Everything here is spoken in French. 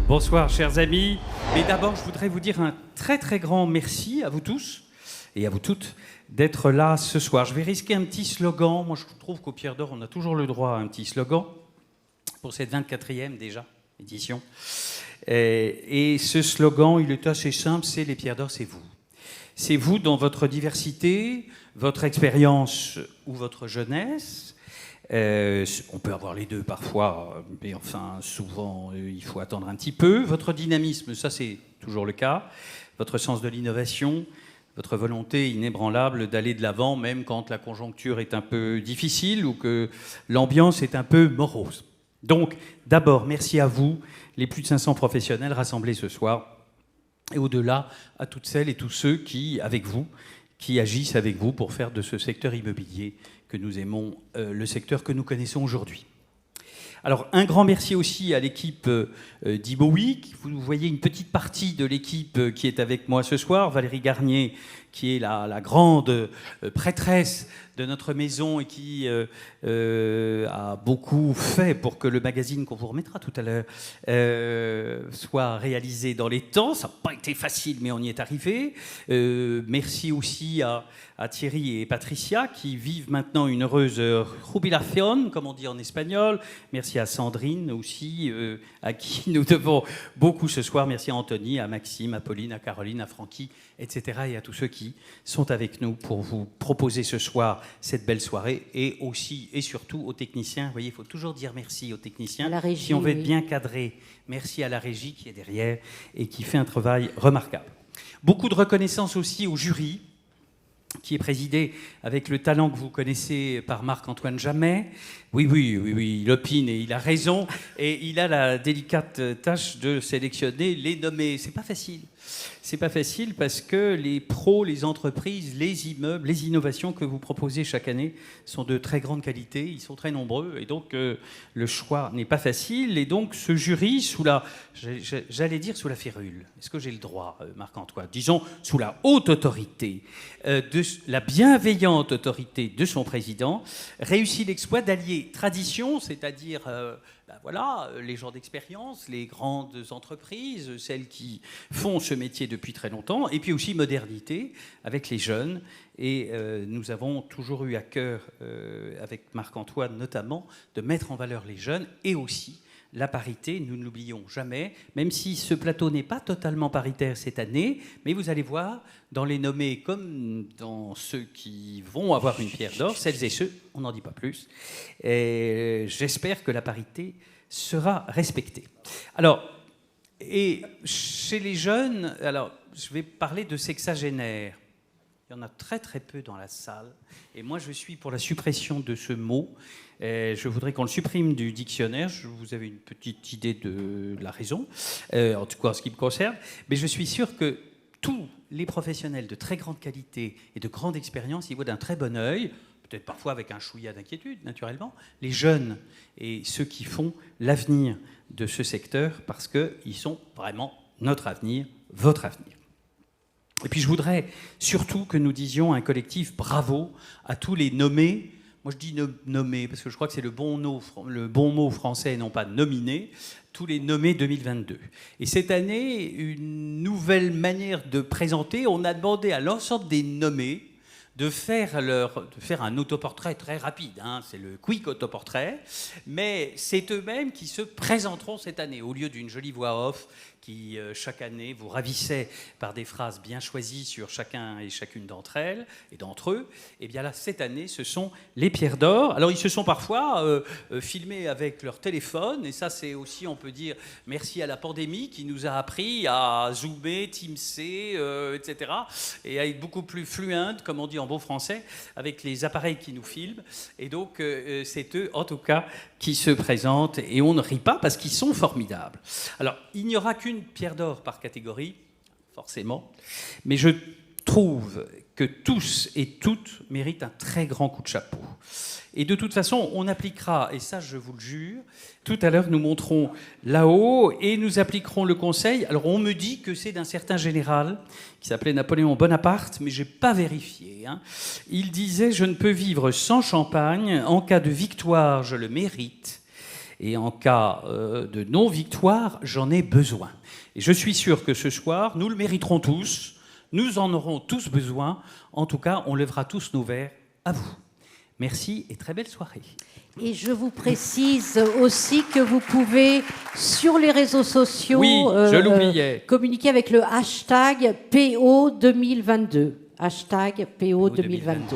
Bonsoir, chers amis. Mais d'abord, je voudrais vous dire un très très grand merci à vous tous et à vous toutes d'être là ce soir. Je vais risquer un petit slogan. Moi, je trouve qu'au Pierre d'Or, on a toujours le droit à un petit slogan pour cette 24e déjà édition. Et ce slogan, il est assez simple, c'est les Pierres d'Or, c'est vous. C'est vous dans votre diversité, votre expérience ou votre jeunesse. On peut avoir les deux parfois, mais enfin souvent il faut attendre un petit peu. Votre dynamisme, ça c'est toujours le cas. Votre sens de l'innovation, votre volonté inébranlable d'aller de l'avant même quand la conjoncture est un peu difficile ou que l'ambiance est un peu morose. Donc d'abord merci à vous, les plus de 500 professionnels rassemblés ce soir, et au-delà à toutes celles et tous ceux qui, avec vous, qui agissent avec vous pour faire de ce secteur immobilier que nous aimons, le secteur que nous connaissons aujourd'hui. Alors, un grand merci aussi à l'équipe d'IBOWeek. Vous voyez une petite partie de l'équipe qui est avec moi ce soir. Valérie Garnier, qui est la grande prêtresse de notre maison et qui a beaucoup fait pour que le magazine qu'on vous remettra tout à l'heure soit réalisé dans les temps. Ça n'a pas été facile, mais on y est arrivé. Merci aussi à Thierry et Patricia qui vivent maintenant une heureuse jubilación, comme on dit en espagnol. Merci à Sandrine aussi, à qui nous devons beaucoup ce soir. Merci à Anthony, à Maxime, à Pauline, à Caroline, à Francky, etc. et à tous ceux qui sont avec nous pour vous proposer ce soir cette belle soirée, et aussi et surtout aux techniciens. Vous voyez, il faut toujours dire merci aux techniciens. La régie, si on veut être oui. bien cadré, merci à la régie qui est derrière et qui fait un travail remarquable. Beaucoup de reconnaissance aussi au jury, qui est présidé avec le talent que vous connaissez par Marc-Antoine Jamet. Oui, il opine et il a raison. Et il a la délicate tâche de sélectionner les nommés. C'est pas facile. C'est pas facile parce que les pros, les entreprises, les immeubles, les innovations que vous proposez chaque année sont de très grande qualité. Ils sont très nombreux. Et donc, le choix n'est pas facile. Et donc, ce jury, j'allais dire sous la férule. Est-ce que j'ai le droit, Marc-Antoine? Disons, sous la haute autorité, de la bienveillante autorité de son président, réussit l'exploit d'allier tradition, c'est-à-dire les gens d'expérience, les grandes entreprises, celles qui font ce métier depuis très longtemps, et puis aussi modernité avec les jeunes. Et nous avons toujours eu à cœur, avec Marc-Antoine notamment, de mettre en valeur les jeunes et aussi la parité, nous ne l'oublions jamais, même si ce plateau n'est pas totalement paritaire cette année, mais vous allez voir, dans les nommés comme dans ceux qui vont avoir une pierre d'or, celles et ceux, on n'en dit pas plus, et j'espère que la parité sera respectée. Alors, et chez les jeunes, alors je vais parler de sexagénaires. Il y en a très très peu dans la salle, et moi je suis pour la suppression de ce mot. Je voudrais qu'on le supprime du dictionnaire. Vous avez une petite idée de la raison, en tout cas en ce qui me concerne. Mais je suis sûr que tous les professionnels de très grande qualité et de grande expérience y voient d'un très bon œil, peut-être parfois avec un chouïa d'inquiétude, naturellement, les jeunes et ceux qui font l'avenir de ce secteur, parce qu'ils sont vraiment notre avenir, votre avenir. Et puis je voudrais surtout que nous disions un collectif bravo à tous les nommés. Moi, je dis nommés, parce que je crois que c'est le bon mot français et non pas nominé, tous les nommés 2022. Et cette année, une nouvelle manière de présenter, on a demandé à l'ensemble des nommés de faire un autoportrait très rapide, hein, c'est le quick autoportrait, mais c'est eux-mêmes qui se présenteront cette année, au lieu d'une jolie voix off qui, chaque année, vous ravissait par des phrases bien choisies sur chacun et chacune d'entre elles et d'entre eux. Et bien là, cette année, ce sont les Pierres d'Or. Alors, ils se sont parfois filmés avec leur téléphone, et ça, c'est aussi, on peut dire, merci à la pandémie qui nous a appris à zoomer, teamser, etc., et à être beaucoup plus fluent, comme on dit en bon français, avec les appareils qui nous filment. Et donc, c'est eux, en tout cas, qui se présentent, et on ne rit pas parce qu'ils sont formidables. Alors, il n'y aura qu'une pierre d'or par catégorie, forcément, mais je trouve que tous et toutes méritent un très grand coup de chapeau. Et de toute façon, on appliquera, et ça je vous le jure, tout à l'heure nous montrons là-haut et nous appliquerons le conseil. Alors on me dit que c'est d'un certain général qui s'appelait Napoléon Bonaparte, mais je n'ai pas vérifié. Hein. Il disait « Je ne peux vivre sans champagne, en cas de victoire je le mérite ». Et en cas de non-victoire, j'en ai besoin. Et je suis sûr que ce soir, nous le mériterons tous, nous en aurons tous besoin. En tout cas, on lèvera tous nos verres à vous. Merci et très belle soirée. Et je vous précise aussi que vous pouvez, sur les réseaux sociaux, oui, je l'oubliais, communiquer avec le hashtag PO 2022. Hashtag PO 2022.